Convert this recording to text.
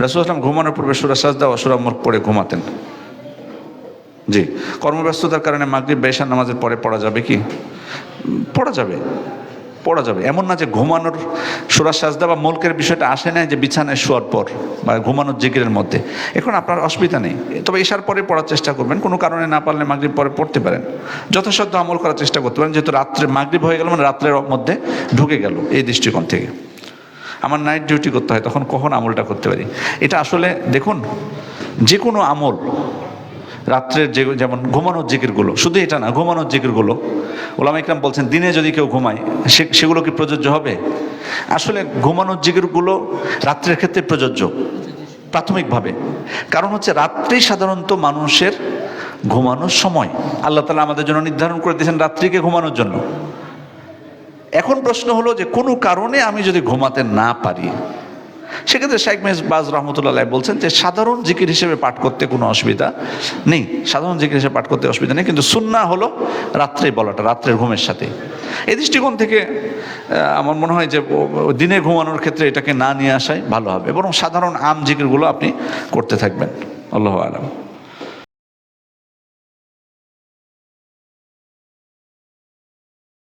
রাসূলুল্লাহ সাল্লাল্লাহু আলাইহি ওয়াসাল্লাম ঘুমানোর পূর্বে সূরা সাজদা ও সূরা মুলক পড়ে ঘুমাতেন। জি, কর্মব্যস্ততার কারণে মাগরিব বা ইশার নামাজের পরে পড়া যাবে কি? পড়া যাবে, পড়া যাবে। এমন না যে ঘুমানোর সূরা সাজদা বা মুলকের বিষয়টা আসে না যে বিছানায় শোয়ার পর বা ঘুমানোর জিকিরের মধ্যে, এখন আপনার অসুবিধা নেই। তবে ইশার পরে পড়ার চেষ্টা করবেন, কোনো কারণে না পারলে মাগরিব পরে পড়তে পারেন। যথাসাধ্য আমল করার চেষ্টা করতে পারেন, যেহেতু রাত্রে মাগরিব হয়ে গেল মানে রাত্রের মধ্যে ঢুকে গেল, এই দৃষ্টিকোণ থেকে। আমার নাইট ডিউটি করতে হয়, তখন কখন আমলটা করতে পারি? এটা আসলে দেখুন, যে কোনো আমল রাত্রের যেমন ঘুমানোর জিকিরগুলো, শুধু এটা না, ঘুমানোর জিকিরগুলো ওলামা ইকরাম বলছেন দিনে যদি কেউ ঘুমায় সেগুলো কি প্রযোজ্য হবে? আসলে ঘুমানোর জিকিরগুলো রাত্রের ক্ষেত্রে প্রযোজ্য প্রাথমিকভাবে। কারণ হচ্ছে রাত্রেই সাধারণত মানুষের ঘুমানোর সময় আল্লাহ তাআলা আমাদের জন্য নির্ধারণ করে দিয়েছেন রাত্রিকে ঘুমানোর জন্য। এখন প্রশ্ন হলো যে কোনো কারণে আমি যদি ঘুমাতে না পারি, সেক্ষেত্রে শেখ মেজবাজ রহমতুল্লাহ বলছেন যে সাধারণ জিকির হিসেবে পাঠ করতে কোনো অসুবিধা নেই, সাধারণ জিকির হিসেবে পাঠ করতে অসুবিধা নেই, কিন্তু সুন্নাহ হলো রাত্রে বলাটা, রাত্রের ঘুমের সাথে। এই দৃষ্টিকোণ থেকে আমার মনে হয় যে দিনে ঘুমানোর ক্ষেত্রে এটাকে না নিয়ে আসাই ভালো হবে, বরং সাধারণ আম জিকিরগুলো আপনি করতে থাকবেন। আল্লাহু আ'লাম।